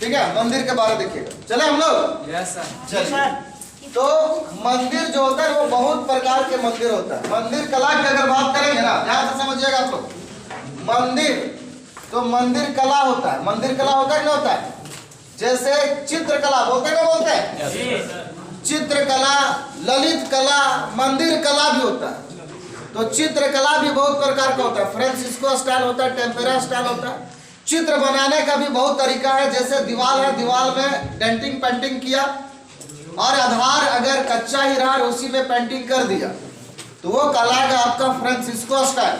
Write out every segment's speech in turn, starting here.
ठीक है, मंदिर के बारे में देखिएगा। चले हम लोग? Yes sir. चलिए, तो मंदिर जो होता है वो बहुत प्रकार के मंदिर होता है। मंदिर कला की अगर बात करेंगे ना, ध्यान से समझिएगा आप लोग। मंदिर तो मंदिर कला होता है। मंदिर कला होता है, क्या होता है? जैसे चित्रकला बोलते हैं, बोलते हैं चित्रकला, ललित कला, मंदिर कला भी होता है। तो चित्रकला भी बहुत प्रकार का होता है। फ्रांसिस्को स्टाइल होता है, टेम्पेरा स्टाइल होता है। चित्र बनाने का भी बहुत तरीका है। जैसे दीवार है, दीवार में डेंटिंग पेंटिंग किया और आधार अगर कच्चा ही रहा उसी में पेंटिंग कर दिया तो वो कहलाएगा आपका फ्रांसिस्को स्टाइल।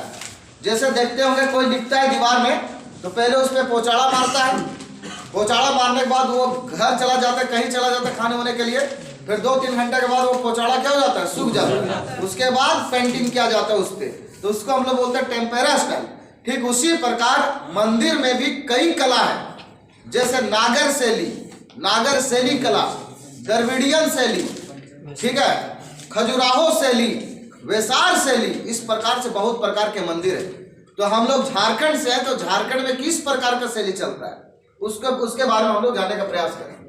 जैसे देखते होंगे कोई लिखता है दीवार में तो पहले उस पर पोचाड़ा मारता है, पोचाड़ा मारने के बाद वो घर चला जाता है, कहीं चला जाता है खाने होने के लिए, फिर 2-3 घंटे के बाद वो पोचाड़ा क्या हो जाता है, सूख जाता है। उसके बाद पेंटिंग किया जाता है उस पर, तो उसको हम लोग बोलते हैं टेम्पेरा स्टाइल। ठीक उसी प्रकार मंदिर में भी कई कला है, जैसे नागर शैली, नागर शैली कला, द्रविड़ियन शैली, ठीक है, खजुराहो शैली, वेसार शैली, इस प्रकार से बहुत प्रकार के मंदिर है। तो हम लोग झारखंड से हैं, तो झारखंड में किस प्रकार का शैली चलता है उसके बारे में हम लोग जानने का प्रयास करेंगे।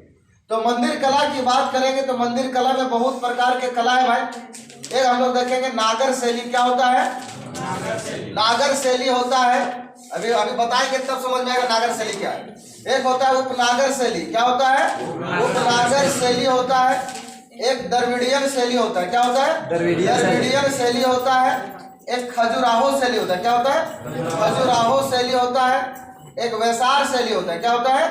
तो मंदिर कला की बात करेंगे तो मंदिर कला में बहुत प्रकार के कला है भाई। एक हम लोग देखेंगे नागर शैली। क्या होता है? नागर शैली होता है, अभी बताएंगे तब समझ में आएगा नागर शैली क्या है। एक होता है उपनागर शैली। क्या होता है? उपनागर शैली होता है। एक द्रविड़ियन शैली होता है। क्या होता है? द्रविड़ियन शैली होता है। एक खजुराहो शैली होता है। क्या होता है? खजुराहो शैली होता है। एक वैसार शैली होता है। क्या होता है?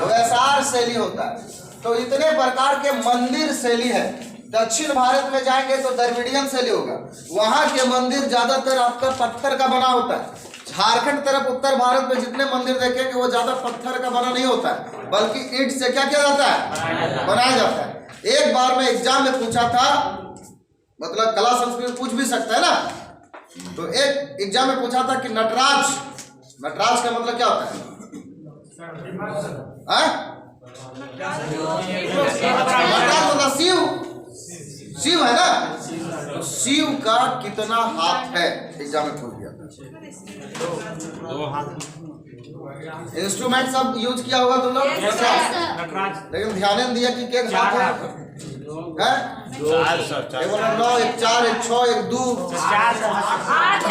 वैसार शैली होता है। तो इतने प्रकार के मंदिर शैली है। दक्षिण भारत में जाएंगे तो द्रविड़ियन शैली होगा, वहां के मंदिर ज्यादातर आपका पत्थर का बना होता है। झारखंड तरफ उत्तर भारत में जितने मंदिर देखेंगे वो ज्यादा पत्थर का बना नहीं होता है, बल्कि ईंट से क्या किया जाता है, बनाया जाता है। एक बार में एग्जाम में पूछा था, मतलब कला संस्कृति पूछ भी सकता है ना, तो एक एग्जाम में पूछा था कि नटराज, नटराज का मतलब क्या होता है? नटराज मतलब शिव, शिव है ना, तो शिव का कितना हाथ है एग्जाम में पूछ दिया था। 2 हाथ। इंस्ट्रूमेंट सब यूज किया होगा तुम लोग, लेकिन ध्यान नहीं दिया कि एक हाथ है, 9, 1 4, 1 6, 1 2, 8 7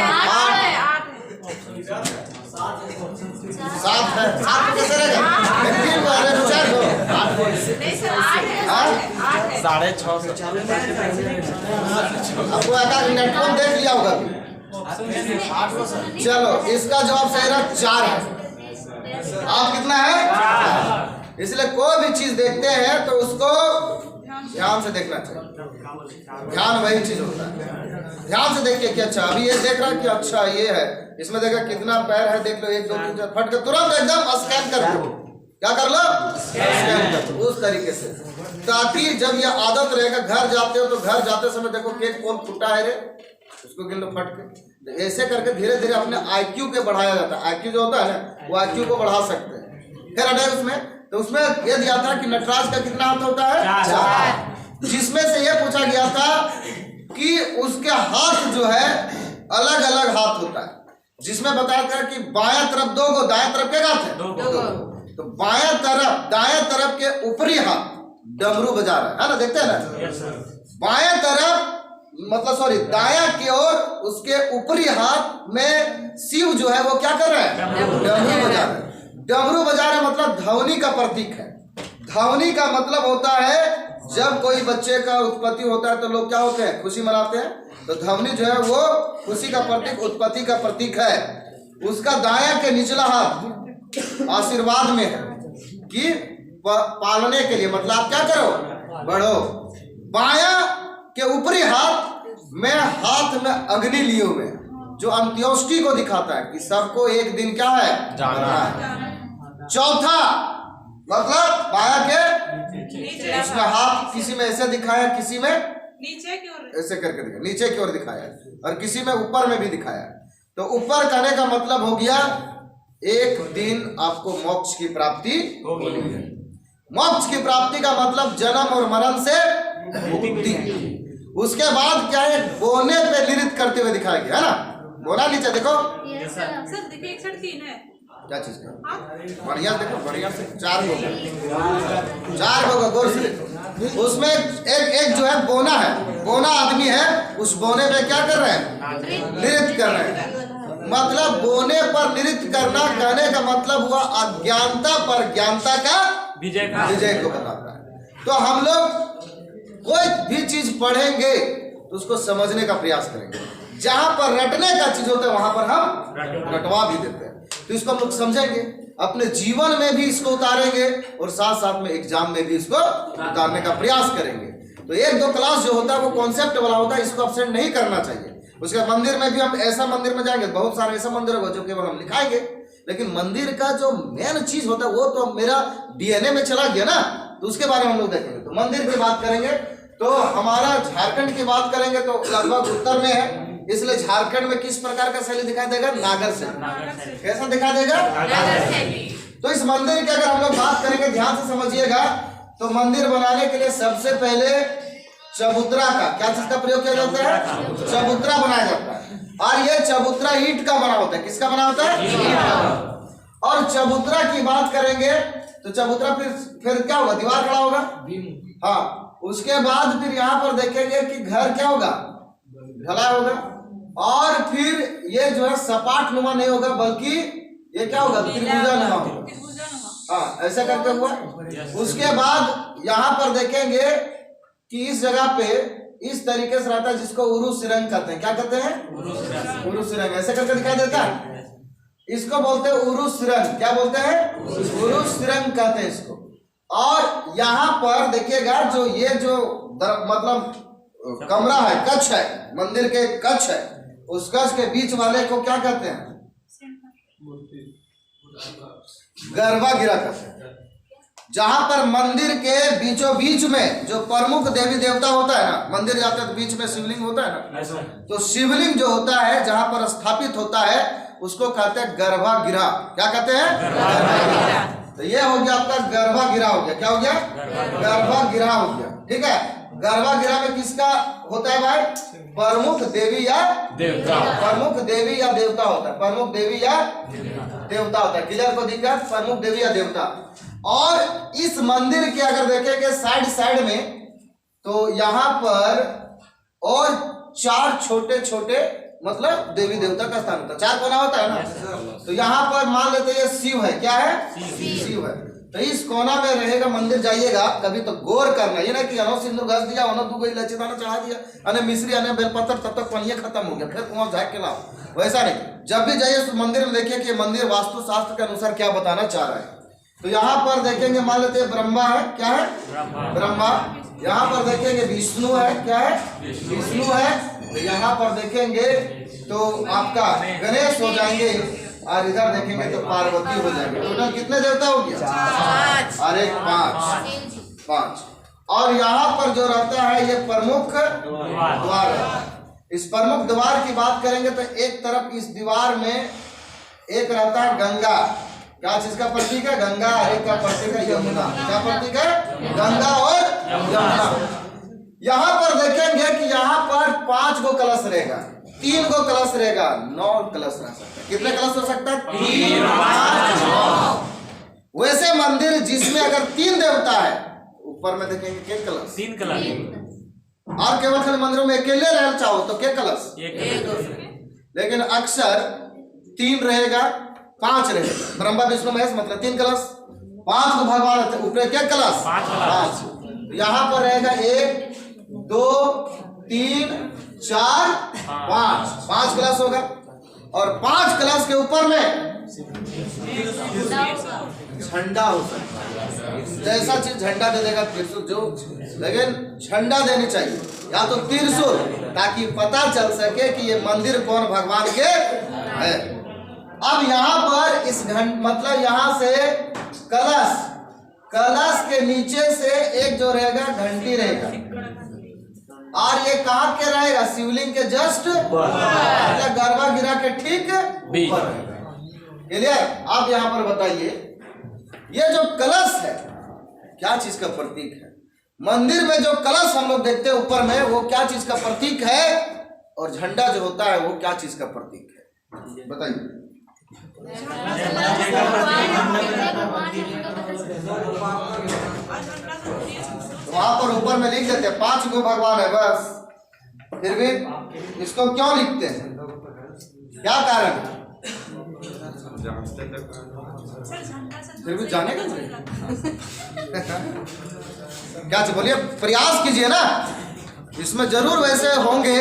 है। 8 कैसे रहेगा? 6.5। आपको आधा मिनट को देख लिया होगा। चलो इसका जवाब सही रहा 4 है। आप कितना है? इसलिए कोई भी चीज देखते हैं तो उसको ध्यान से देखना चाहिए। ध्यान वही चीज होता है। ध्यान से देखिए कि अच्छा अभी ये देख रहा है कि अच्छा ये है, इसमें देखा कितना पैर है, देख लो 1 2 3 4, फट के तुरंत एकदम स्कैन कर दो। क्या कर लो? स्कैन कर दो उस तरीके से, ताकि जब ये आदत रहेगा घर जाते हो तो घर जाते समय देखो केक कौन फूटा है रे, उसको गिन लो फट के। ऐसे करके धीरे धीरे अपने IQ के बढ़ाया जाता है। IQ जो होता है ना वो IQ को बढ़ा सकते हैं। फिर अगर उसमें तो उसमें यह दिया था कि नटराज का कितना हाथ होता है? 4। जिसमें से यह पूछा गया था कि उसके हाथ जो है अलग अलग हाथ होता है, जिसमें बताया था कि बायां तरफ 2 गो, दाएं तरफ क्या हाथ है? 2 गो। तो बायां तरफ, दाएं तरफ के ऊपरी हाथ डमरू बजा रहा है ना, देखते हैं ना। बायां तरफ मतलब सॉरी दायां की ओर उसके ऊपरी हाथ में शिव जो है वो क्या कर रहा है? डमरू बजा रहा है। डमरू बजा रहा मतलब ध्वनि का प्रतीक है। ध्वनि का मतलब होता है जब कोई बच्चे का उत्पत्ति होता है तो लोग क्या होते हैं? खुशी मनाते हैं। तो ध्वनि जो है वो खुशी का प्रतीक, उत्पत्ति का प्रतीक है। उसका दायां के निचला हाथ आशीर्वाद में है कि पालने के लिए, मतलब आप क्या करो? बढ़ो। बायां के ऊपरी हाथ में अग्नि लिए हुए जो अंत्योष्टि को दिखाता है कि सबको एक दिन क्या है? जाना है। चौथा मतलब बायां के उसमें हाथ किसी में ऐसे दिखाया, किसी में नीचे की ओर ऐसे करके दिखाया, नीचे की ओर दिखाया, और किसी में ऊपर में भी दिखाया। तो ऊपर करने का मतलब हो गया एक दिन आपको मोक्ष की प्राप्ति होगी। मोक्ष की प्राप्ति का मतलब जन्म और मरण से मुक्ति। उसके बाद क्या है? बोने पे नृत्य करते हुए दिखाया गया है ना। बोला नीचे देखो सर देखिए 103 है। क्या चीज का? बढ़िया देखो, बढ़िया से 4 होगा, गौर से देखो। उसमें एक जो है बोना है, बोना आदमी है, उस बोने पे क्या कर रहे हैं? नृत्य कर रहे हैं। मतलब बोने पर नृत्य करना कहने का मतलब हुआ अज्ञानता पर ज्ञानता का विजय को बताता है। तो हम लोग कोई भी चीज पढ़ेंगे तो उसको समझने का प्रयास करेंगे। जहां पर रटने का चीज होता है वहां पर हम रटवा भी देते हैं। तो इसको हम लोग समझेंगे, अपने जीवन में भी इसको उतारेंगे और साथ साथ में एग्जाम में भी इसको उतारने का प्रयास करेंगे। तो 1-2 क्लास जो होता है वो कॉन्सेप्ट वाला होता है, इसको अपसेंट नहीं करना चाहिए। उसके मंदिर में भी हम ऐसा मंदिर में जाएंगे, बहुत सारे ऐसा मंदिर होगा जो केवल हम लिखाएंगे, लेकिन मंदिर का जो मेन चीज होता है वो तो मेरा डीएनए में चला गया ना, तो उसके बारे में हम लोग देखेंगे। तो मंदिर की बात करेंगे तो हमारा झारखंड की बात करेंगे तो लगभग उत्तर में है, इसलिए झारखंड में किस प्रकार का शैली दिखाई देगा? नागर शैली। कैसा दिखा देगा? नागर शैली। तो इस मंदिर की अगर हम लोग बात करेंगे, ध्यान से समझिएगा, तो मंदिर बनाने के लिए सबसे पहले चबूतरा का क्या चीज का प्रयोग किया जाता है? चबूतरा बनाया जाता है। और ये चबूतरा ईंट का बना होता है। किसका बना होता है? ईंट का। और चबूतरा की बात करेंगे तो चबूतरा फिर क्या होगा? दीवार खड़ा होगा। हाँ, उसके बाद फिर यहाँ पर देखेंगे कि घर क्या होगा? ढलाई होगा। और फिर ये जो है सपाट नुमा नहीं होगा, बल्कि ये क्या होगा? त्रिभुजा नुमा होगा। हाँ, ऐसा करके हुआ। उसके बाद यहाँ पर देखेंगे कि इस जगह पे इस तरीके से रहता है, जिसको उरु सिरंग कहते हैं। क्या कहते हैं? उरु सिरंग। ऐसे करके दिखाई देता है, इसको बोलते हैं उरु सिरंग। क्या बोलते हैं? उरु सिरंग कहते हैं इसको। और यहाँ पर देखिएगा जो ये जो मतलब कमरा है, कक्ष है, मंदिर के कक्ष है, उस कक्ष के बीच वाले को क्या कहते हैं? गर्भगृह कहते हैं। जहां पर मंदिर के बीचों बीच में जो प्रमुख देवी देवता होता है ना, मंदिर जाते हैं तो बीच में शिवलिंग होता है ना, तो शिवलिंग जो होता है जहां पर स्थापित होता है उसको कहते हैं गर्भगृह। क्या कहते हैं? गर्भगृह। तो ये हो गया आपका गर्भगृह हो गया। क्या हो गया? गर्भगृह हो गया। ठीक है। गर्भगृह में किसका होता है भाई? प्रमुख देवी या देवता। प्रमुख देवी या देवता होता है। प्रमुख देवी या देवता होता है। क्लियर को दिक्कत? प्रमुख देवी या देवता। और इस मंदिर के अगर देखेंगे साइड में तो यहाँ पर और 4 छोटे छोटे मतलब देवी देवता का स्थान होता है। 4 कोना होता है ना, तो यहाँ पर मान लेते हैं ये शिव है। क्या है? शिव है। तो इस कोना में रहेगा मंदिर। जाइएगा कभी तो गौर करना, ये ना कि अनो सिंदूर घस दिया, अनो 2 इलायची दाना चढ़ा दिया, अने मिश्री अने बेलपत्र, तब तक पनिया खत्म हो गया, फिर कुआं झाँक के लाओ। वैसा नहीं। जब भी जाइए उस मंदिर में देखिए कि मंदिर वास्तु शास्त्र के अनुसार क्या बताना चाह रहा है। तो यहाँ पर देखेंगे मान लेते हैं ब्रह्मा है। क्या है? ब्रह्मा। यहाँ पर देखेंगे विष्णु है। क्या है? विष्णु है। तो यहाँ पर देखेंगे तो आपका गणेश हो जाएंगे, और इधर देखेंगे तो पार्वती हो जाएंगे। टोटल कितने देवता हो गया? 5 और 1 5। और यहाँ पर जो रहता है ये प्रमुख द्वार है। इस प्रमुख द्वार की बात करेंगे तो एक तरफ इस दीवार में एक रहता है गंगा। क्या चीज का प्रतीक है? गंगा। एक का प्रतीक है यमुना। क्या प्रतीक है? गंगा और यमुना। यहाँ पर देखेंगे कि यहाँ पर 5 गो कलश रहेगा, 3 गो कलश रहेगा, 9 कलश रह सकता है। कितने कलश हो सकता है? 3 5 9। वैसे मंदिर जिसमें अगर 3 देवता है, ऊपर में देखेंगे के कलश? 3 कलश। और केवल खाली मंदिरों में अकेले रह चाहो तो के कलश? 1। लेकिन अक्सर 3 रहेगा, 5 रहेगा। ब्रह्मा विष्णु महेश मतलब 3 कलश। 5 को भगवान रहते, ऊपर क्या कलश? 5। यहाँ पर रहेगा 1 2 3 4 5 कलश होगा। और 5 कलश के ऊपर में झंडा हो सकता है। जैसा चीज झंडा दे देगा त्रिशूल जो, लेकिन झंडा देनी चाहिए या तो त्रिशूल, ताकि पता चल सके कि ये मंदिर कौन भगवान के है। अब यहाँ पर इस मतलब यहाँ से कलश के नीचे से एक जो रहेगा घंटी रहेगा, और ये कहाँ के रहेगा? शिवलिंग के जस्ट मतलब गर्भगृह के ठीक ऊपर रहेगा। क्लियर? आप यहाँ पर बताइए ये जो कलश है क्या चीज का प्रतीक है? मंदिर में जो कलश हम लोग देखते हैं ऊपर में, वो क्या चीज का प्रतीक है? और झंडा जो होता है वो क्या चीज का प्रतीक है? बताइए। वहां पर ऊपर में लिख देते 5 गो भगवान है बस, फिर भी इसको क्यों लिखते हैं, क्या कारण है? फिर भी जाने का क्या बोलिए, प्रयास कीजिए ना, इसमें जरूर वैसे होंगे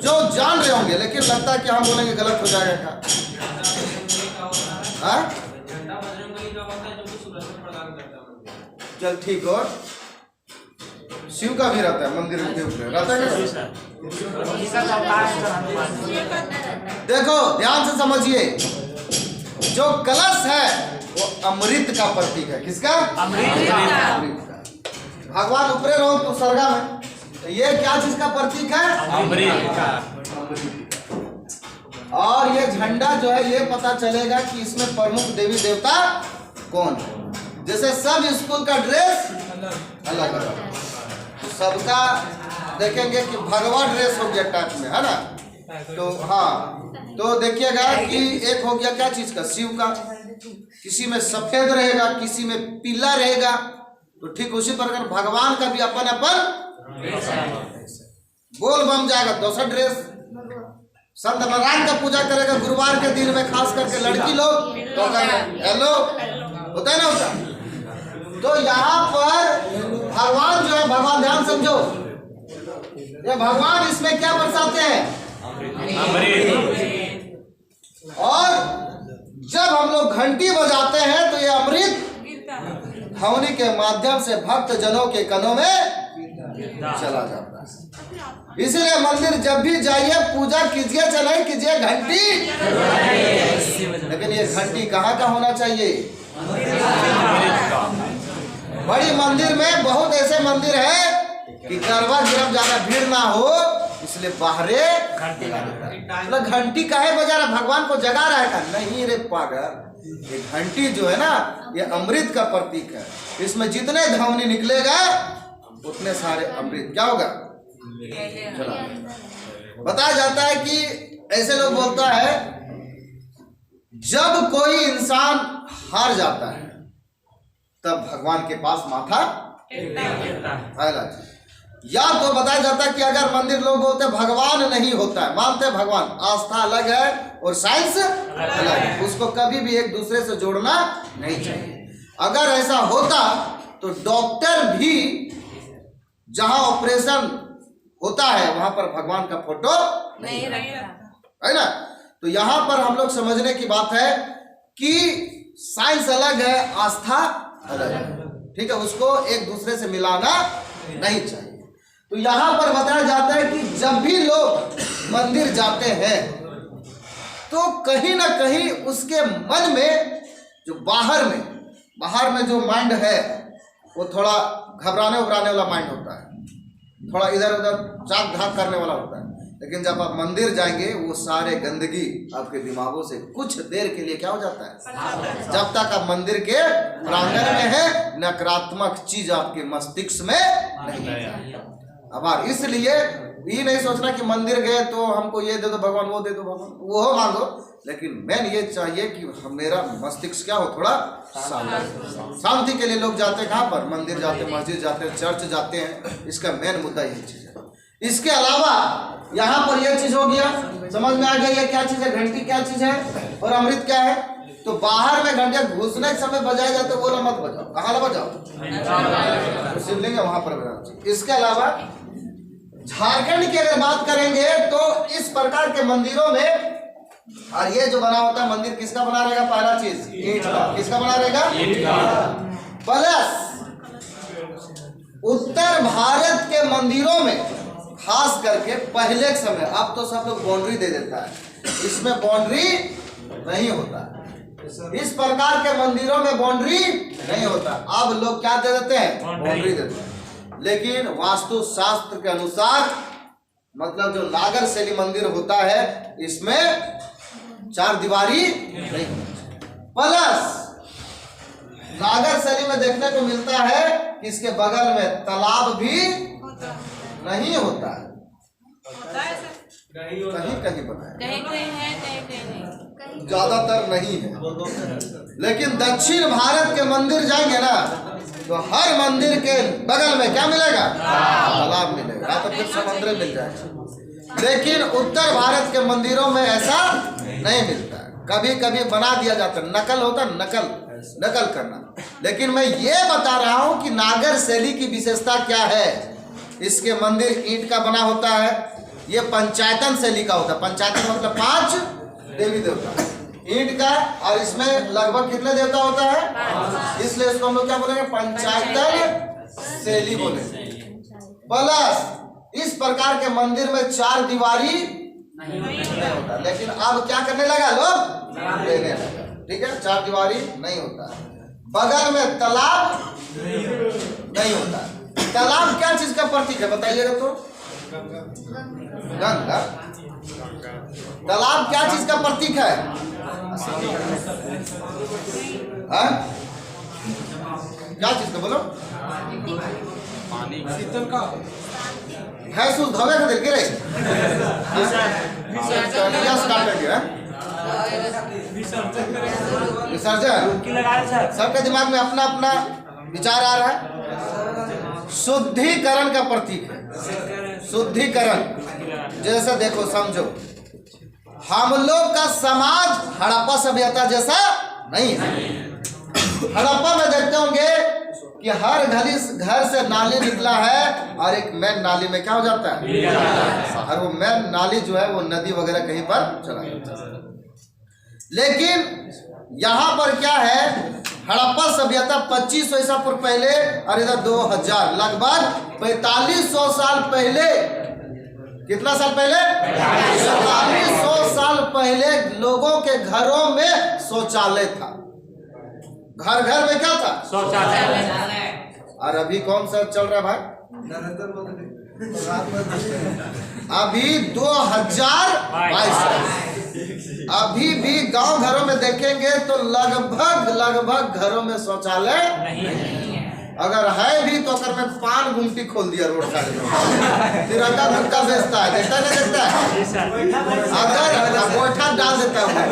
जो जान रहे होंगे, लेकिन लगता है कि हम बोलेंगे गलत हो जाएगा क्या? चल ठीक, और शिव का भी रहता है मंदिर के ऊपर रहता है। देखो ध्यान से समझिए, जो कलश है वो अमृत का प्रतीक है। किसका? अमृत का। भगवान ऊपरे रहो तो स्वर्गा में, तो ये क्या चीज का प्रतीक है? अमृत का। और ये झंडा जो है ये पता चलेगा कि इसमें प्रमुख देवी देवता कौन है। जैसे सब स्कूल का ड्रेस अलग अलग, तो सबका देखेंगे कि भगवा ड्रेस हो गया टाइप में, है ना? तो हाँ, तो देखिएगा कि एक हो गया क्या चीज का, शिव का, किसी में सफेद रहेगा, किसी में पीला रहेगा। तो ठीक उसी प्रकार भगवान का भी अपन अपन बोल बम जाएगा दूसरा ड्रेस। संत नारायण का पूजा करेगा गुरुवार के दिन में, खास करके लड़की लोग तो हेलो होता है ना, होता। तो यहाँ पर भगवान जो है, भगवान ध्यान समझो, ये भगवान इसमें क्या बरसाते हैं? और जब हम लोग घंटी बजाते हैं तो ये अमृत ध्वनि के माध्यम से भक्त जनों के कानों में चला जाता है। इसलिए मंदिर जब भी जाइए पूजा कीजिए, चले कीजिए घंटी, लेकिन ये घंटी कहाँ का होना चाहिए? बड़ी मंदिर में बहुत ऐसे मंदिर है कि गर्भगृह ज्यादा भीड़ ना हो, इसलिए बाहरे घंटी घंटी काहे बजा रहा? भगवान को जगा रहा है का? नहीं रे पागल, ये घंटी जो है ना ये अमृत का प्रतीक है। इसमें जितने ध्वनि निकलेगा उतने सारे अमृत क्या होगा? चला। बताया जाता है कि ऐसे लोग बोलता है जब कोई इंसान हार जाता है तब भगवान के पास माथा पहला। या तो बताया जाता है कि अगर मंदिर लोग बोलते भगवान नहीं होता है, मानते भगवान, आस्था अलग है और साइंस अलग है, उसको कभी भी एक दूसरे से जोड़ना नहीं चाहिए। अगर ऐसा होता तो डॉक्टर भी जहां ऑपरेशन होता है वहां पर भगवान का फोटो नहीं रहता है ना। तो यहां पर हम लोग समझने की बात है कि साइंस अलग है, आस्था अलग है, ठीक है, उसको एक दूसरे से मिलाना नहीं चाहिए। तो यहाँ पर बताया जाता है कि जब भी लोग मंदिर जाते हैं तो कहीं ना कहीं उसके मन में जो बाहर में जो माइंड है वो थोड़ा घबराने उबराने वाला माइंड होता है, थोड़ा इधर उधर चाक झाक करने वाला होता है। लेकिन जब आप मंदिर जाएंगे वो सारे गंदगी आपके दिमागों से कुछ देर के लिए क्या हो जाता है? जब तक आप मंदिर के प्रांगण में है नकारात्मक चीज आपके मस्तिष्क में नहीं। अब इसलिए ये नहीं सोचना कि मंदिर गए तो हमको ये दे दो भगवान, वो दे दो भगवान, वो मांगो, लेकिन मेन ये चाहिए कि मेरा मस्तिष्क क्या हो, थोड़ा शांति के लिए लोग जाते हैं कहाँ पर? मंदिर जाते हैं, मस्जिद जाते हैं, चर्च जाते हैं। इसका मेन मुद्दा यही चीज है। इसके अलावा यहाँ पर यह चीज हो गया, समझ में आ गया ये क्या चीज है, घंटी क्या चीज है और अमृत क्या है। तो बाहर में घंटिया घुसने के समय बजाया जाए तो बोला मत बजाओ, कहाँ बजाओ? तो शिवलिंग है वहां पर बजाओ। इसके अलावा झारखंड की अगर बात करेंगे तो इस प्रकार के मंदिरों में, और ये जो बना होता है मंदिर किसका बना रहेगा? पहला चीज ईंट का। किसका बना रहेगा? ईंट का। प्लस उत्तर भारत के मंदिरों में खास करके पहले के समय, अब तो सब लोग बाउंड्री दे देता है, इसमें बाउंड्री नहीं होता। इस प्रकार के मंदिरों में बाउंड्री नहीं होता, अब लोग क्या दे देते हैं? बाउंड्री देते हैं। लेकिन वास्तु शास्त्र के अनुसार मतलब जो नागर शैली मंदिर होता है इसमें 4 दीवारी नहीं होती। प्लस नागर शैली में देखने को मिलता है कि इसके बगल में तालाब भी नहीं होता है, कहीं कहीं बना है, ज्यादातर नहीं है, लेकिन दक्षिण भारत के मंदिर जाएंगे ना तो हर मंदिर के बगल में क्या मिलेगा? तालाब मिलेगा, या तो फिर समुद्र मिल जाएगा। लेकिन उत्तर भारत के मंदिरों में ऐसा नहीं मिलता, कभी कभी बना दिया जाता, नकल होता, नकल करना। लेकिन मैं ये बता रहा हूं कि नागर शैली की विशेषता क्या है। इसके मंदिर ईंट का बना होता है, ये पंचायतन शैली का होता है। पंचायतन मतलब 5 देवी देवता ईंट का, और इसमें लगभग कितने देवता होता है, इसलिए इसको हम लोग क्या बोलेंगे? पंचायतन शैली बोलेंगे। प्लस इस प्रकार के मंदिर में 4 दीवारी नहीं होता, लेकिन अब क्या करने लगा लोग? लेने लगा। ठीक है, 4 दीवारी नहीं होता। बगल में तालाब नहीं होता। तालाब क्या चीज का प्रतीक है बताइएगा तो? गंगा। तालाब क्या चीज का प्रतीक है? क्या चीज का बोलो? शीतल का भैंस उस धवे के गिरे विसर्जन। सबके दिमाग में अपना अपना विचार आ रहा है। शुद्धिकरण का प्रतीक है, शुद्धिकरण। जैसे देखो, समझो, हम लोग का समाज हड़प्पा सभ्यता जैसा नहीं है। हड़प्पा में देखते होंगे कि हर घर से नाली निकला है और एक मेन नाली में क्या हो जाता है, और वो मेन नाली जो है वो नदी वगैरह कहीं पर चला जाता है। लेकिन यहाँ पर क्या है, हड़प्पा सभ्यता 2500 ईसा पूर्व पहले और इधर 2000, लगभग 4500 साल पहले। कितना साल पहले? 4500 साल पहले लोगों के घरों में शौचालय था। घर घर में क्या था? शौचालय। और अभी कौन सा चल रहा है भाई? अभी 2022। अभी भी गांव घरों में देखेंगे तो लगभग घरों में शौचालय नहीं है। अगर है भी तो अगर में पान गुमटी खोल दिया रोड साइड में, तिरंगा गुटका बेचता है, देखता नहीं देखता है? अगर गोइठा डाल देता है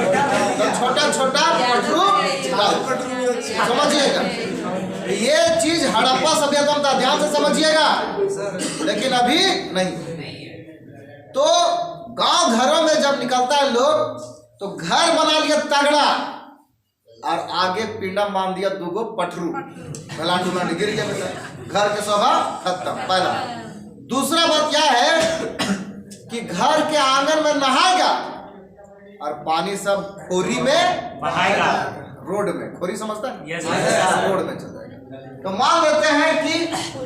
तो छोटा छोटा पटरू, समझिएगा। ये चीज हड़प्पा सभ्यता में था, ध्यान से समझिएगा, लेकिन अभी नहीं। तो गांव घरों में जब निकलता है लोग तो घर बना लिया तगड़ा और आगे पिंडा मान दिया 2 पटरू, भलांड गिर गया, घर के शोभा खत्म। पहला। दूसरा बात क्या है कि घर के आंगन में नहाएगा और पानी सब खोरी में बहाएगा, रोड में। खोरी समझता है? yes, रोड में चल जाएगा। तो मान लेते हैं कि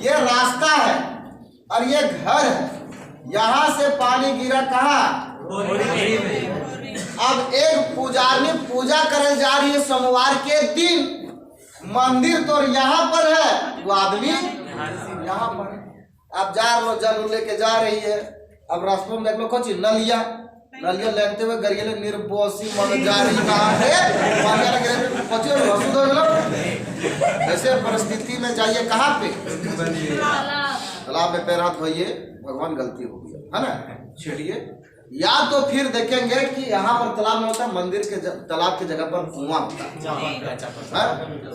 ये रास्ता है और ये घर है, यहाँ से पानी गिरा कहाँ? अब एक पुजारी पूजा करने जा रही है सोमवार के दिन, मंदिर तो यहाँ पर है, वो आदमी यहाँ पर है। अब जा लो, जल लेके जा रही है। अब रास्ते में देख लो कुछ नलिया लेते हुए गरिए निर्बोसी मन जा रही ऐसे परिस्थिति में जाइए कहाँ पे? तालाब में पैर हाथ धोइए, भगवान गलती हो गया है ना, छेड़िए। या तो फिर देखेंगे कि यहाँ पर तालाब में होता है, मंदिर के तालाब की जगह पर कुआं होता है,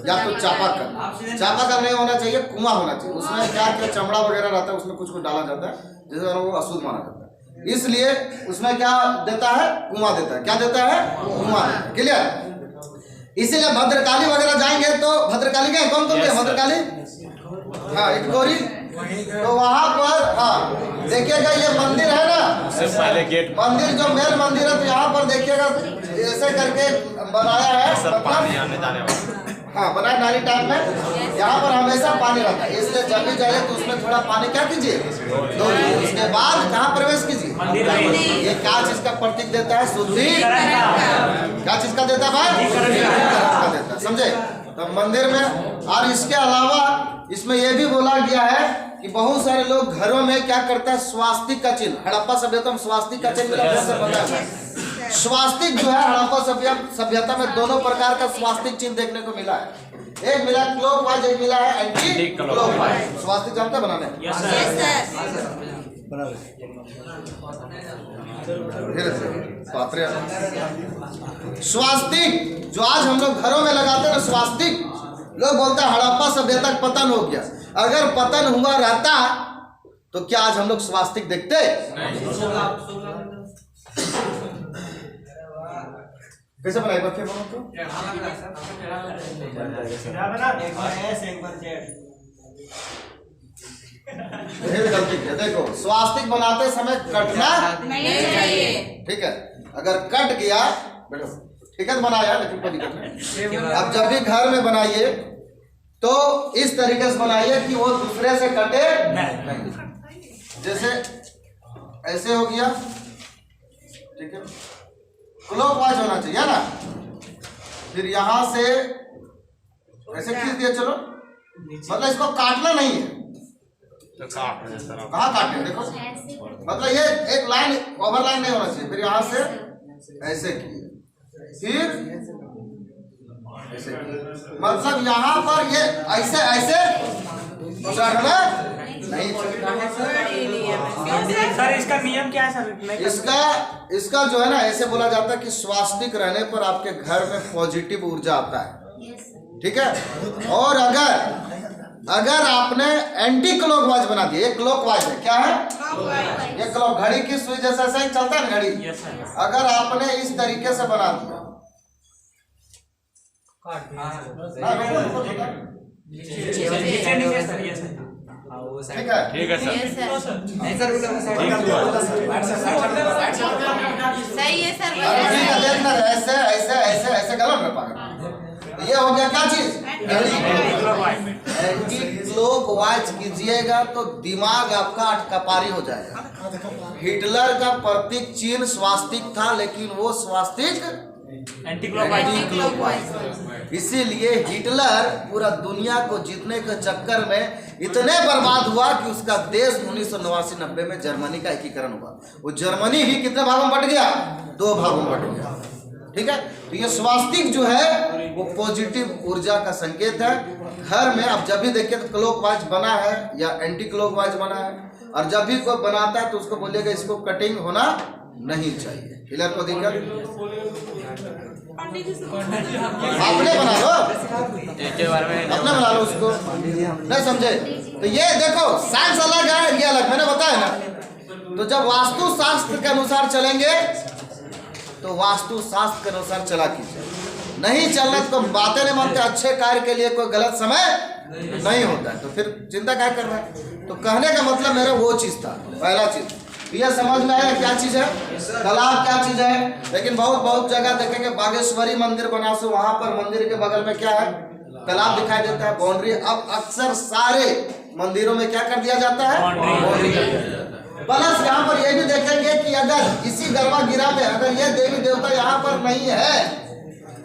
या तो चापाकल नहीं होना चाहिए, कुआं होना चाहिए। उसमें क्या क्या चमड़ा वगैरह रहता है, उसमें कुछ डाला जाता है जिससे वो अशुद्ध माना जाता है। इसलिए उसमें क्या देता है? कुआं देता है। क्या देता है? कुआं। क्लियर? इसीलिए भद्रकाली वगैरह जाएंगे तो भद्रकाली क्या कौन कौन? भद्रकाली, हाँ, इटकोरी। तो वहां पर हाँ देखिएगा, ये मंदिर है ना, पहले गेट मंदिर जो मेन मंदिर है, तो यहाँ पर देखिएगा ऐसे करके बनाया है, हाँ बनाया नाली टाइप में। यहाँ पर हमेशा पानी रहता है, इसलिए जब भी जाइए तो उसमें थोड़ा पानी क्या कीजिए, उसके बाद कहाँ प्रवेश कीजिए। ये क्या चीज का प्रतीक देता है? शुद्धि। क्या चीज का देता है भाई? का देता है, समझे? तो मंदिर में। और इसके अलावा इसमें यह भी बोला गया है कि बहुत सारे लोग घरों में क्या करता है, स्वास्तिक का चिन्ह। हड़प्पा सभ्यता में स्वास्तिक का चिन्ह मिला। स्वास्तिक जो है हड़प्पा सभ्यता में दोनों प्रकार का स्वास्तिक चिन्ह देखने को मिला है। एक मिला क्लॉकवाइज, एक मिला है एंटी क्लॉकवाइज। स्वास्तिक जानते हैं बनाने? धीरे से स्वास्तिक जो आज हम लोग घरों में लगाते हैं ना, स्वास्तिक लोग बोलते हैं हड़प्पा सभ्यता का पतन हो गया। अगर पतन हुआ रहता तो क्या आज हम लोग स्वास्तिक देखते? कैसे बनाए बच्चे बोलो तो? गलती है। देखो स्वास्तिक बनाते समय कटना नहीं चाहिए, ठीक है। अगर कट गया बैठो, ठीक है बनाया, लेकिन कोई दिक्कत नहीं। अब जब भी घर में बनाइए तो इस तरीके से बनाइए कि वो दूसरे से कटे नहीं। जैसे ऐसे हो गया, ठीक है, क्लॉकवाइज होना चाहिए ना। फिर यहां से ऐसे खींच दिया, चलो, मतलब इसको काटना नहीं है। कहाँ काटना, देखो, मतलब ये एक लाइन ओवर लाइन नहीं होना चाहिए। फिर यहां से ऐसे किए, फिर ऐसे, मतलब यहाँ पर ये ऐसे ऐसे चढ़ना नहीं। सर इसका नियम क्या है सर? इसका जो है ना, ऐसे बोला जाता है कि स्वास्तिक रहने पर आपके घर में पॉजिटिव ऊर्जा आता है, ठीक है। और अगर आपने एंटी क्लॉकवाइज बना दिया, ये क्लॉकवाइज है, क्या है ये? क्लॉक, घड़ी की सुई जैसा ऐसा ही चलता है ना घड़ी। अगर आपने इस तरीके से बना दिया, ठीक है, ठीक है सर, सही है सर। देखना ऐसे ऐसे ऐसे ऐसे गलत में पागल। ये हो गया क्या चीज? एंटी क्लॉकवाइज कीजिएगा तो दिमाग आपका अटकपारी हो जाएगा। हिटलर का प्रतीक चिन्ह स्वास्तिक था, लेकिन वो स्वास्तिक एंटी क्लॉकवाइज। इसीलिए हिटलर पूरा दुनिया को जीतने के चक्कर में इतने बर्बाद हुआ कि उसका देश 1989-90 में जर्मनी का एकीकरण हुआ। वो जर्मनी ही कितने भागों में बट गया? 2 भागों में बट गया, ठीक है। तो ये स्वास्तिक जो है वो पॉजिटिव ऊर्जा का संकेत है। घर में आप जब भी देखिए तो क्लॉकवाइज बना है या एंटी क्लॉकवाइज बना है, और जब भी कोई बनाता है तो उसको बोलिएगा इसको कटिंग होना नहीं चाहिए। हिलर को दिक्कत अपने बना लो, अपने बना लो उसको, नहीं समझे तो ये देखो साइंस अलग है, ये अलग, मैंने बताया ना। तो जब वास्तु शास्त्र के अनुसार चलेंगे तो वास्तु शास्त्र के अनुसार चला कीजिए। नहीं चलना तो बातें नहीं मानते। अच्छे कार्य के लिए कोई गलत समय नहीं होता है, तो फिर चिंता क्या कर रहा है? तो कहने का मतलब मेरा वो चीज था, पहला चीज ये समझ में आया क्या चीज है, तालाब क्या चीज है। लेकिन बहुत जगह देखेंगे, बागेश्वरी मंदिर बनासु, वहां पर मंदिर के बगल में क्या है? तालाब दिखाई देता है, बाउंड्री। अब अक्सर सारे मंदिरों में क्या कर दिया जाता है? बाउंड्री कर दिया जाता है। प्लस यहाँ पर ये भी देखेंगे कि अगर इसी गर्भगृह में अगर ये देवी देवता यहाँ पर नहीं है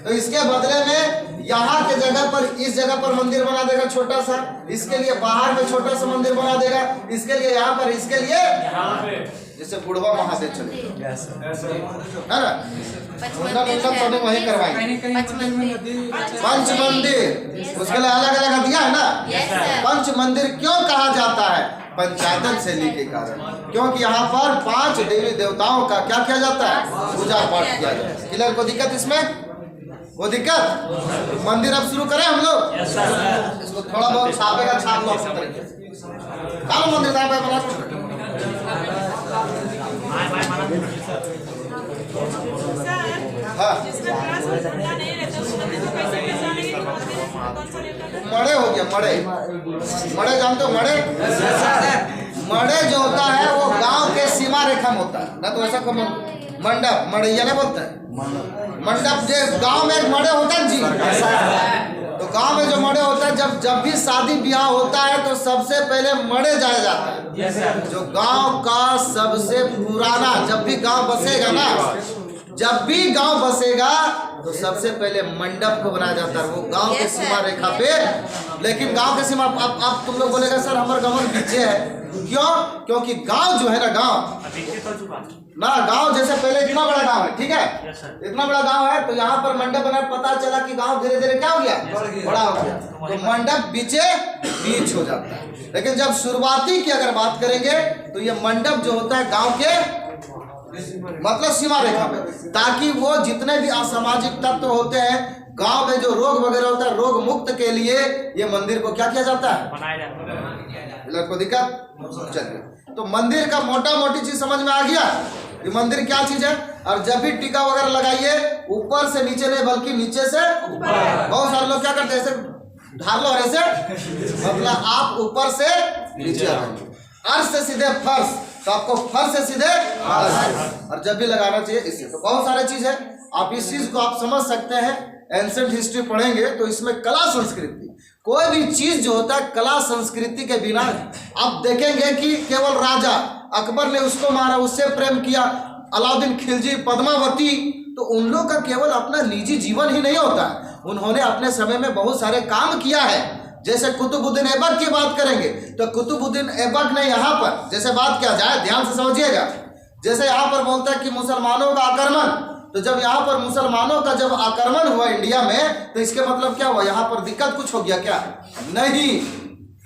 तो इसके बदले में यहाँ के जगह पर, इस जगह पर मंदिर बना देगा छोटा सा, इसके लिए बाहर में छोटा सा मंदिर बना देगा, इसके लिए यहाँ पर, इसके लिए जैसे बुढ़वा महादेव चले, है ना, तो वही करवाएंगे। पंच मंदिर, उसके लिए अलग अलग दिया है ना। पंच मंदिर क्यों कहा जाता है? पंचायतन शैली के कारण, क्योंकि यहाँ पर 5 देवी देवताओं का क्या किया जाता है? पूजा पाठ किया जाता है। क्लियर? को दिक्कत इसमें? वो दिक्कत? मंदिर अब शुरू करें हम लोग? इसको थोड़ा बहुत छापेगा, छाप लो मंदिर बना। हाँ, मड़े हो गया, मड़े जानते हो? मड़े जो होता है वो गांव के सीमा रेखा में होता है ना, तो ऐसा मंडप, मड़ैया नहीं बोलता है मंडप। जो गांव में एक मड़े होता है जी, तो गांव में जो मड़े होता है, जब भी शादी ब्याह होता है तो सबसे पहले मड़े जाया जाता है। जो गांव का सबसे पुराना, जब भी गांव बसेगा ना, जब भी गांव बसेगा तो सबसे पहले मंडप को बनाया जाता है, वो गांव के सीमा रेखा पे। लेकिन गांव के सीमा, अब तुम लोग बोलेगा सर हमारे गांव में पीछे है, क्यों? क्योंकि गांव जो है ना, गांव ना गांव जैसे पहले इतना बड़ा गांव है, ठीक है, इतना बड़ा गांव है, तो यहाँ पर मंडप बना, पता चला कि गांव धीरे धीरे क्या हो गया, बड़ा हो गया, तो मंडप बीचे बीच हो जाता है। लेकिन जब शुरुआती की अगर बात करेंगे तो ये मंडप जो होता है गांव के मतलब सीमा रेखा में, ताकि वो जितने भी असामाजिक तत्व होते हैं गांव में, जो रोग वगैरह होता है, रोग मुक्त के लिए ये मंदिर को क्या किया जाता है, बनाया जाता है। कोई दिक्कत? चलिए, तो मंदिर का मोटा मोटी चीज समझ में आ गया कि मंदिर क्या चीज है। और जब भी टीका वगैरह लगाइए ऊपर से नीचे नहीं बल्कि नीचे से ऊपर। बहुत सारे लोग क्या करते हैं, ऐसे ढाल लो और ऐसे, मतलब आप ऊपर से नीचे अर्श से सीधे फर्श, तो आपको फर्श से सीधे अर्श, और जब भी लगाना चाहिए इससे। तो बहुत सारे चीज है, आप इस चीज को आप समझ सकते हैं। एंशिएंट हिस्ट्री पढ़ेंगे तो इसमें कला संस्कृति, कोई भी चीज जो होता है कला संस्कृति के बिना, आप देखेंगे कि केवल राजा अकबर ने उसको मारा, उससे प्रेम किया, अलाउद्दीन खिलजी, पद्मावती, तो उन लोग का केवल अपना निजी जीवन ही नहीं होता है, उन्होंने अपने समय में बहुत सारे काम किया है। जैसे कुतुबुद्दीन ऐबक की बात करेंगे तो कुतुबुद्दीन ऐबक ने यहाँ पर जैसे बात किया जाए, ध्यान से समझिएगा, जैसे यहाँ पर बोलता है कि मुसलमानों का आक्रमण, तो जब यहाँ पर मुसलमानों का जब आक्रमण हुआ इंडिया में, तो इसके मतलब क्या हुआ, यहाँ पर दिक्कत कुछ हो गया क्या? नहीं,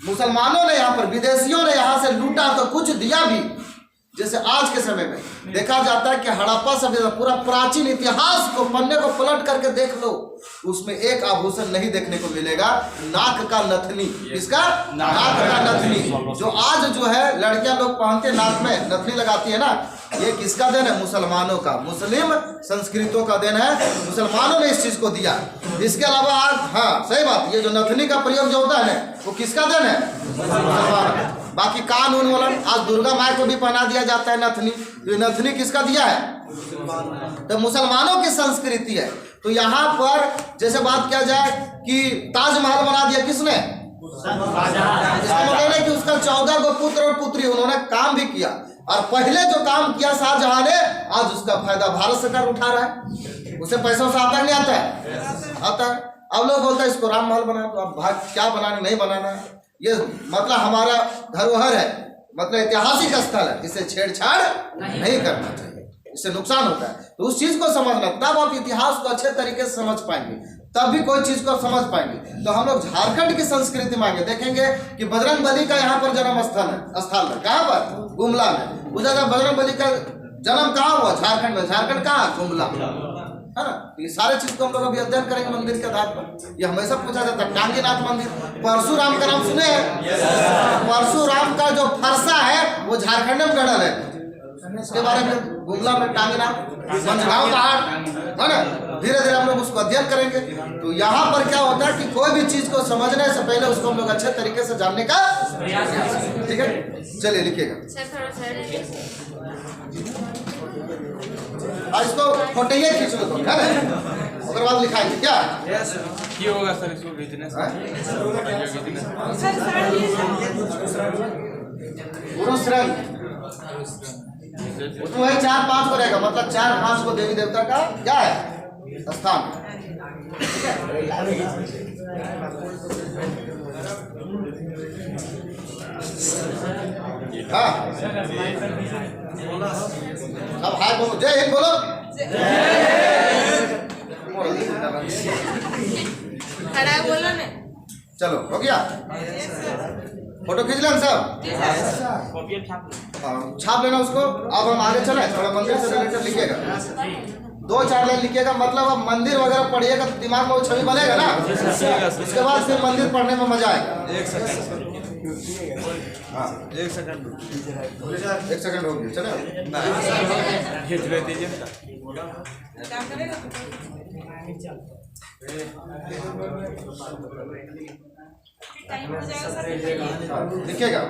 मुसलमानों ने यहाँ पर, विदेशियों ने यहाँ से लूटा तो कुछ दिया भी। जैसे आज के समय में देखा जाता है कि हड़प्पा सभ्यता, पूरा प्राचीन इतिहास को, पन्ने को पलट करके देख लो, उसमें एक आभूषण नहीं देखने को मिलेगा, नाक का नथनी। किसका? नाक का नथनी। जो आज जो है लड़कियां लोग पहनते, नाक में नथनी लगाती है ना, ये किसका देन है? मुसलमानों का, मुस्लिम संस्कृतों का देन है, मुसलमानों ने इस चीज को दिया। इसके अलावा आज, हाँ सही बात, ये जो नथनी का प्रयोग जो होता है वो किसका देन है? मुसलमान। बाकी कानून वाला, आज दुर्गा माई को भी पहना दिया जाता है नथनी, तो नथनी किसका दिया है? तो मुसलमानों की संस्कृति है। तो यहाँ पर जैसे बात किया जाए कि ताजमहल बना दिया किसने? इसका मतलब है कि उसका 14 गो पुत्र और पुत्री, उन्होंने काम भी किया, और पहले जो काम किया शाहजहां ने, आज उसका फायदा भारत सरकार उठा रहा है। उसे पैसा से आता है, नहीं आता है? आता है। अब लोग बोलते हैं इसको राम महल बना, तो अब भाग क्या बनाना, नहीं बनाना है, ये मतलब हमारा धरोहर है, मतलब ऐतिहासिक स्थल है, इसे छेड़छाड़ नहीं करना चाहिए, इससे नुकसान होता है। तो उस चीज को समझना, तब आप इतिहास को अच्छे तरीके से समझ पाएंगे, तब भी कोई चीज को समझ पाएंगे। तो हम लोग झारखंड की संस्कृति मांगे, देखेंगे कि बजरंग बली का यहाँ पर जन्म स्थल है, कहाँ पर? गुमला में। पूछा था बजरंग बली का जन्म कहाँ हुआ? झारखंड में। झारखंड कहाँ? गुमला, है ना। ये सारे चीज को हम लोग अभी अध्ययन करेंगे मंदिर के आधार पर। ये हमेशा पूछा जाता है, टांगीनाथ मंदिर, परशुराम का नाम सुने हैं? परशुराम का जो फरसा है वो झारखंड में गढ़ल है, इसके बारे में गुमला में टांगीनाथ, मंझगांव पहाड़, है ना। धीरे धीरे हम लोग उसको अध्ययन करेंगे। तो यहाँ पर क्या होता है कि कोई भी चीज को समझने से पहले उसको हम लोग अच्छे तरीके से जानने का, ठीक है। चलिए लिखिएगा, और इसको फोटोइए खींच लो, है ना, उसके बाद लिखाएंगे क्या होगा सर, इसको बिजनेस पुरुष रंग उसमें वही 4-5 को रहेगा, मतलब 4-5 को देवी देवता का क्या है? स्थान। हाँ, अब हाय बोलो, जय हिंद बोलो। खड़ा बोलो ना। चलो हो गया, फोटो खींच लें सब, छाप लेना उसको। अब हम आगे चले, थोड़ा मंदिर से रिलेटेड लिखिएगा, 2-4 लाइन लिखिएगा, मतलब अब मंदिर वगैरह पढ़िएगा तो दिमाग में वो छवि बनेगा ना, उसके बाद फिर मंदिर पढ़ने में मजा आएगा। 1 सेकंड, हाँ 1 सेकंड, 1 सेकंड हो गया, चलो खींच ले दीजिए। लिखिएगा,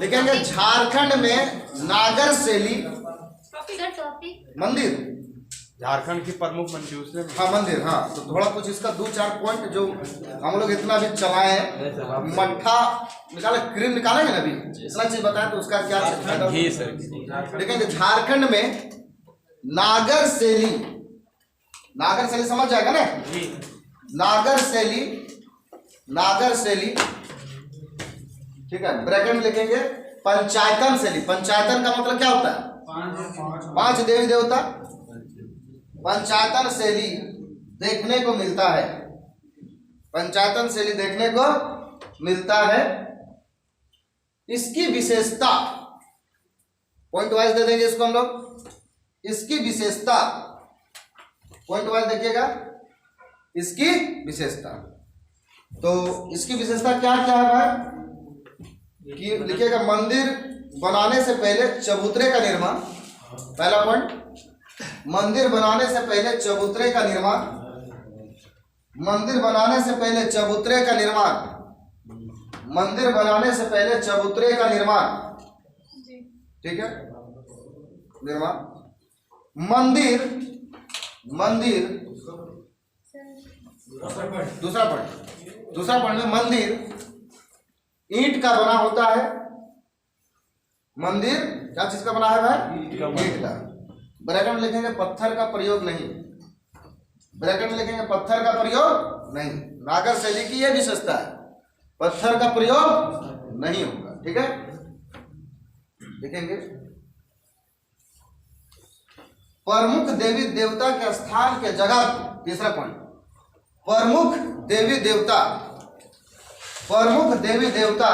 लिखेंगे झारखंड में नागर शैली मंदिर, झारखंड की प्रमुख मंदिर उसमें, हाँ मंदिर, हाँ। तो थोड़ा कुछ इसका 2-4 पॉइंट जो हम लोग इतना भी चलाए, मट्ठा निकाले, क्रीम निकालेंगे ना, अभी इतना चीज बताएं तो उसका क्या फायदा। देखेंगे झारखंड में नागर शैली, नागर शैली समझ जाएगा ना, नागर शैली, नागर शैली, ठीक है, ब्रैकेट में लिखेंगे पंचायतन शैली। पंचायतन का मतलब क्या होता है? 5 देवी देवता, पंचायतन शैली देखने को मिलता है, पंचायतन शैली देखने को मिलता है। इसकी विशेषता पॉइंट वाइज दे देंगे इसको हम लोग। इसकी विशेषता पॉइंट वाइज देखिएगा, इसकी विशेषता। तो इसकी विशेषता क्या क्या है भाई कि लिखिएगा मंदिर बनाने से पहले चबूतरे का निर्माण। पहला पॉइंट, मंदिर बनाने से पहले चबूतरे का निर्माण, मंदिर बनाने से पहले चबूतरे का निर्माण, मंदिर बनाने से पहले चबूतरे का निर्माण, ठीक है, निर्माण। मंदिर, मंदिर दूसरा पॉइंट में मंदिर ईंट का बना होता है। मंदिर क्या चीज का बना है भाई? ईंट का। ब्रैकेट में लिखेंगे पत्थर का प्रयोग नहीं, ब्रैकेट में लिखेंगे पत्थर का प्रयोग नहीं। नागर शैली की यह विशेषता है, पत्थर का प्रयोग नहीं होगा, ठीक है। लिखेंगे प्रमुख देवी देवता के स्थान के जगह, तीसरा पॉइंट, प्रमुख देवी देवता, प्रमुख देवी देवता,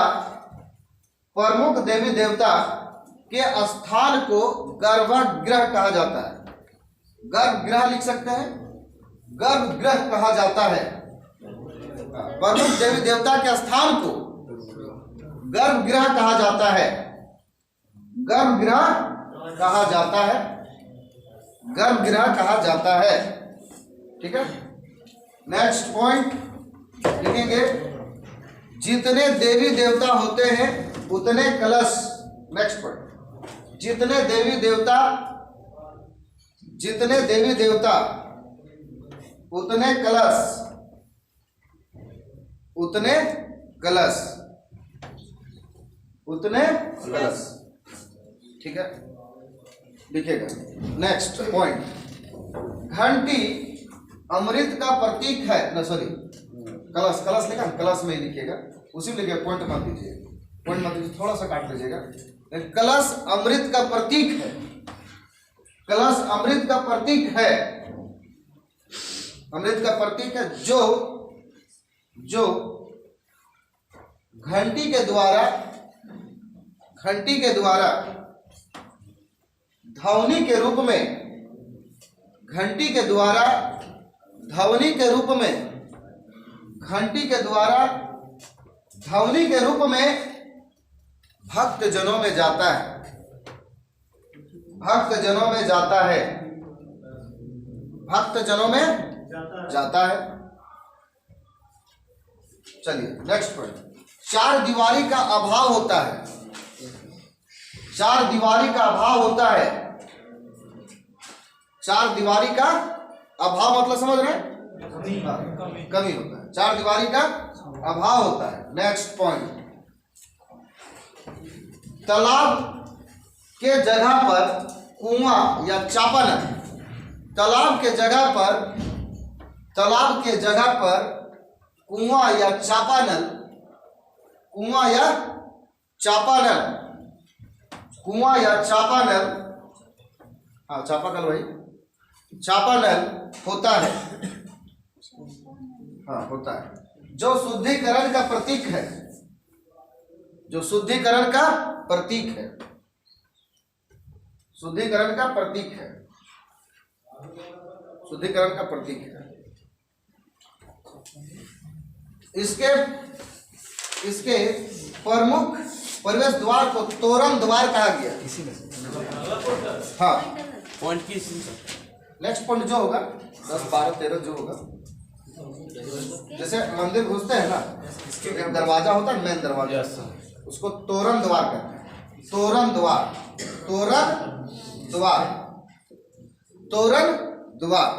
प्रमुख देवी देवता के स्थान को गर्भगृह कहा जाता है। गर्भगृह लिख सकते हैं, गर्भगृह कहा जाता है। प्रमुख देवी देवता के स्थान को गर्भगृह कहा जाता है, गर्भगृह कहा जाता है, गर्भगृह कहा जाता है, ठीक है। नेक्स्ट पॉइंट लिखेंगे जितने देवी देवता होते हैं उतने कलश। नेक्स्ट पॉइंट, जितने देवी देवता, जितने देवी देवता उतने कलश, उतने कलश, उतने कलश, ठीक है, लिखेगा। नेक्स्ट पॉइंट, घंटी अमृत का प्रतीक है, ना सॉरी कलश, कलश लिखा, कलश में ही लिखिएगा, उसी में लिखिएगा, पॉइंट मत दीजिए, पॉइंट मत दीजिए, थोड़ा सा काट लीजिएगा। कलश अमृत का प्रतीक है, कलश अमृत का प्रतीक है, अमृत का प्रतीक है। जो घंटी के द्वारा, घंटी के द्वारा ध्वनि के रूप में, घंटी के द्वारा ध्वनि के रूप में, घंटी के द्वारा ध्वनि के रूप में भक्त जनों में जाता है, भक्त जनों में जाता है, भक्त जनों में जाता है। चलिए नेक्स्ट पॉइंट, चार दीवारी का अभाव होता है, चार दीवारी का अभाव होता है, चार दीवारी का अभाव मतलब समझ रहे हैं? कमी होता है, चार दीवारी का अभाव होता है। नेक्स्ट पॉइंट, तालाब के जगह पर कुआं या चापानल, तालाब के जगह पर, तालाब के जगह पर कुआं या चापानल, कुआं या चापानल, कुआं या चापानल, हाँ चापाकल भाई, चापानल होता है, हाँ होता है, जो शुद्धिकरण का प्रतीक है, जो शुद्धिकरण का प्रतीक है, शुद्धिकरण का प्रतीक है, शुद्धिकरण का प्रतीक है। इसके प्रमुख प्रवेश द्वार को तोरण द्वार कहा गया। हाँ पॉइंट की नेक्स्ट पॉइंट जो होगा 10, 12, 13 जो होगा, जैसे मंदिर घुसते हैं ना, एक दरवाजा होता है मेन दरवाजा, उसको तोरण द्वार कहते हैं, तोरण द्वार, तोरण द्वार, तोरण द्वार।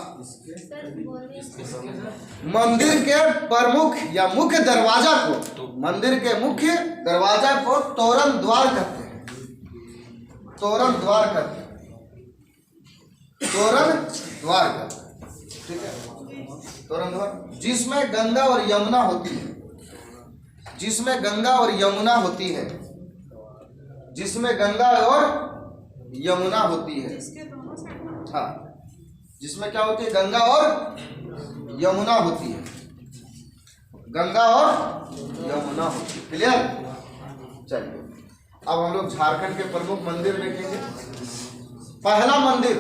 मंदिर के प्रमुख या मुख्य दरवाजा को, मंदिर के मुख्य दरवाजा को तोरण द्वार कहते हैं, तोरण द्वार कहते हैं, तोरण द्वार कहते हैं, ठीक है, तोरण द्वार। जिसमें गंगा और यमुना होती है, जिसमें गंगा और यमुना होती है, जिसमें गंगा और यमुना होती है। हाँ, जिसमें क्या होती है, गंगा और यमुना होती है, गंगा और यमुना होती है। क्लियर? चलिए अब हम लोग झारखंड के प्रमुख मंदिर देखेंगे। पहला मंदिर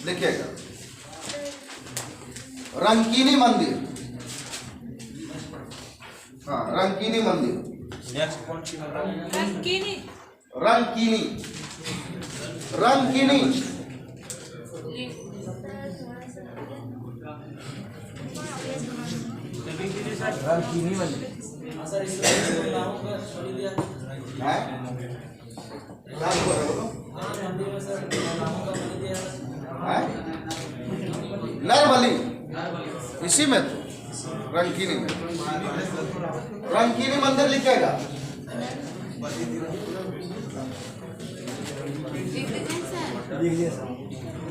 देखिएगा, रंकीनी मंदिर। हाँ, रंकीनी मंदिर। नेक्स्ट कौन सी रंकीनी रंकीनी रंकीनी रंकीनी मंदिर है? क्या बोल रहे हो? है? नरबली, इसी में तो रंकीनी में रंकीनी मंदिर लिखेगा।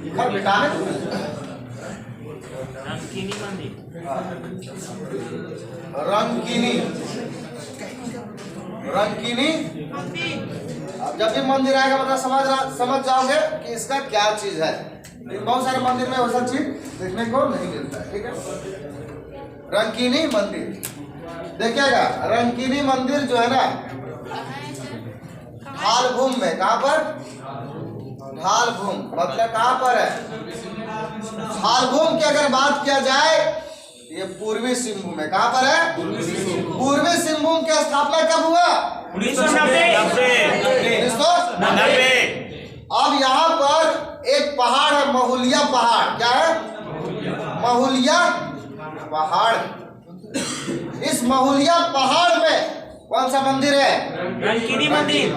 घर मिटाने को रंकीनी मंदिर रंकीनी रंकीनी। अब जब भी मंदिर आएगा मतलब समझ जाओगे कि इसका क्या चीज है। लेकिन बहुत सारे मंदिर में वैसा चीज देखने को नहीं मिलता है। ठीक है, रंकीनी मंदिर देखिएगा। रंकीनी मंदिर जो है ना, ढालभूम में। कहाँ पर? ढालभूम मतलब कहाँ पर है? ढालभूम की अगर बात किया जाए, ये पूर्वी सिंहभूम है। कहाँ पर है? पूर्वी सिंहभूम की स्थापना कब हुआ? 1990। अब यहाँ पर एक पहाड़ है, महुलिया पहाड़। क्या है? महुलिया पहाड़। इस महुलिया पहाड़ में कौन सा मंदिर है? रंकीनी मंदिर।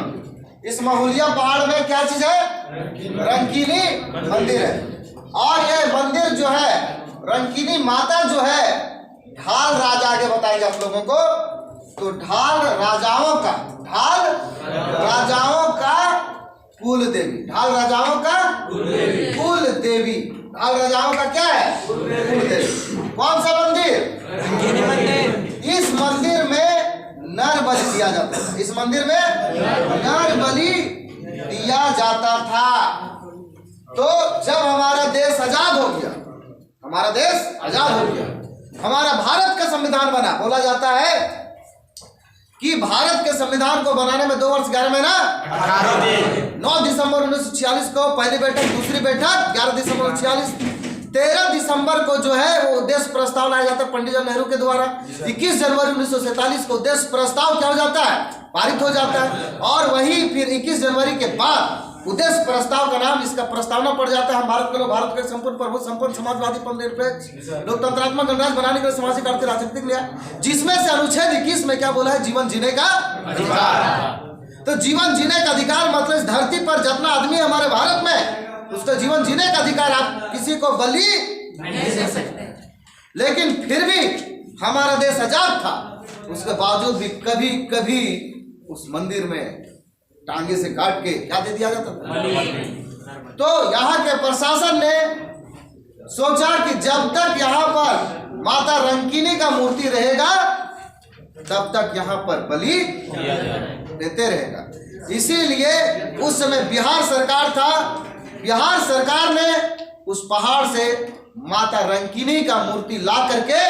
इस महुलिया पहाड़ में क्या चीज है? रंकीनी मंदिर है। और ये मंदिर जो है, रंकीनी माता जो है, ढाल राजा, आगे बताएंगे आप लोगों को। तो ढाल राजाओं का कुल देवी। ढाल राजाओं का कुल देवी। ढाल राजाओं का क्या है? कुल देवी। कौन सा मंदिर? रंकीनी मंदिर। इस मंदिर में नर बलि दिया जाता था। इस मंदिर में नर बलि दिया जाता था। तो जब हमारा देश आजाद हो गया, हमारा देश आजाद हो गया, हमारा भारत का संविधान बना। बोला जाता है कि भारत के संविधान को बनाने में 2 वर्ष 11 महीना 9 दिसंबर 1946 को पहली बैठक, दूसरी बैठक 11 दिसंबर 1946, 13 दिसंबर को जो है वो उद्देश्य प्रस्ताव लाया जाता है पंडित जवाहरलाल नेहरू के द्वारा। 21 जनवरी 1947 को उद्देश्य प्रस्ताव क्या हो जाता है? पारित हो जाता है। और वही फिर 21 जनवरी के बाद उद्देश्य प्रस्ताव का नाम, इसका प्रस्तावना पड़ जाता है। हम भारत के लोग भारत के संपूर्ण प्रभु संपन्न समाजवादी परनिरपेक्ष लोकतंत्रात्मक गणराज्य बनाने के लिए सामाजिक आर्थिक राजनीतिक लिया, जिसमें से अनुच्छेद 21 में क्या बोला है? जीवन जीने का अधिकार। तो जीवन जीने का अधिकार मतलब इस धरती पर जितना आदमी हमारे भारत में, उसका जीवन जीने का अधिकार। आप किसी को बलि नहीं दे सकते। लेकिन फिर भी हमारा देश आजाद था, उसके बावजूद भी कभी कभी उस मंदिर में टांगे से काट के क्या दे दिया जाता था। तो यहाँ के प्रशासन ने सोचा कि जब तक यहाँ पर माता रंकीनी का मूर्ति रहेगा, तब तक यहाँ पर बलि देते रहेगा। इसीलिए उस समय बिहार सरकार था। बिहार सरकार ने उस पहाड़ से माता रंकीनी का मूर्ति ला करके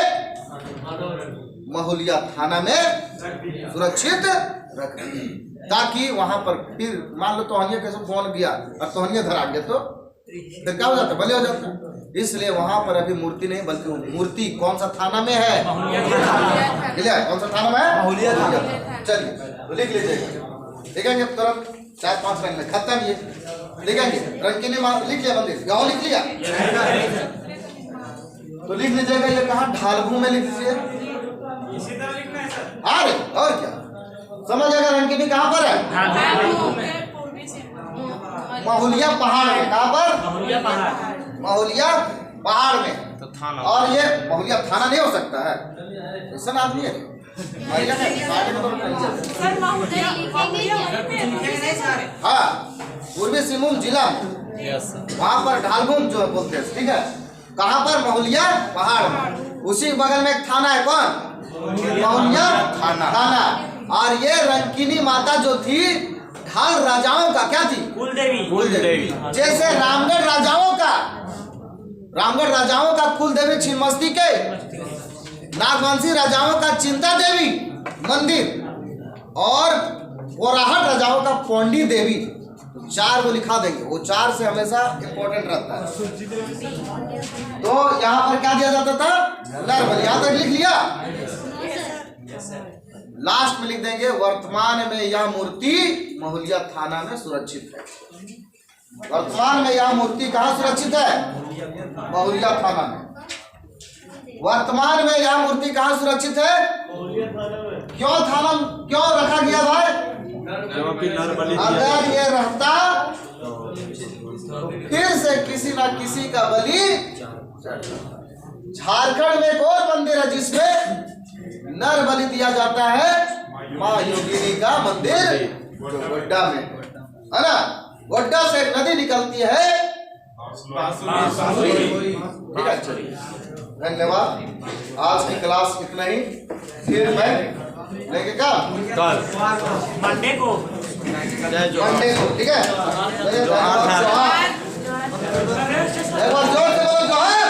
महुलिया थाना में सुरक्षित रख दी, ताकि वहां पर फिर मान लो तोहनिया कैसे फोन गया और तोहनिया धरा गया तो फिर क्या हो जाता? बलि हो जाता। इसलिए वहां पर अभी मूर्ति नहीं, बल्कि मूर्ति कौन सा थाना में है? कौन सा थाना में है? महुलिया थाना। चलिए तो लिख लीजिएगा, लिखेंगे तुरंत 4-5 लाइन में खत्म। ये लिखेंगे रंकीनी लिख लिया मंदिर, गाँव लिख लिया तो लिख लीजिएगा। ये कहाँ? ढालभूम में लिख लीजिए। इसी तरह लिखना है सर। अरे और क्या समझ आएगा? रंकीनी कहाँ पर है? महुलिया पहाड़ में। कहाँ पर? महुलिया पहाड़ में। तो थाना। और ये महुलिया थाना नहीं हो सकता है, ऐसा आदमी है। हाँ, पूर्वी सिंहभूम जिला में वहाँ पर ढालभूम जो बोलते हैं। ठीक है, कहाँ पर? महुलिया पहाड़ में। उसी बगल में एक थाना है। कौन? महुलिया थाना। और ये रंकीनी माता जो थी हर राजाओं का क्या थी? कुलदेवी। जैसे रामगढ़ राजाओं का कुल देवी छिन्नमस्ती के, नागवंशी राजाओं का चिंता देवी मंदिर और पोराहट राजाओं का पौंडी देवी। तो 4 को लिखा देंगे, वो 4 से हमेशा इंपॉर्टेंट रहता है। तो यहाँ पर क्या दिया जाता था? नरबली। यहाँ तक लिख लिया? लास्ट में लिख देंगे वर्तमान में यह मूर्ति महुलिया थाना में सुरक्षित है। वर्तमान में यह मूर्ति कहाँ सुरक्षित है? महुलिया थाना में। वर्तमान में यह मूर्ति कहाँ सुरक्षित है? क्यों थाना क्यों रखा गया भाई? अगर ये रहता तो फिर से किसी ना किसी का बलि। झारखंड में एक और मंदिर है जिसमें नर बलि दिया जाता है, माँ योगिनी का मंदिर गोड्डा में, है ना? गोड्डा से एक नदी निकलती है, ठीक है। चलिए, धन्यवाद। आज की क्लास इतना ही। फिर मैं लेके का मंडे को, ठीक है। एक बार जोर से बोलो जोहार।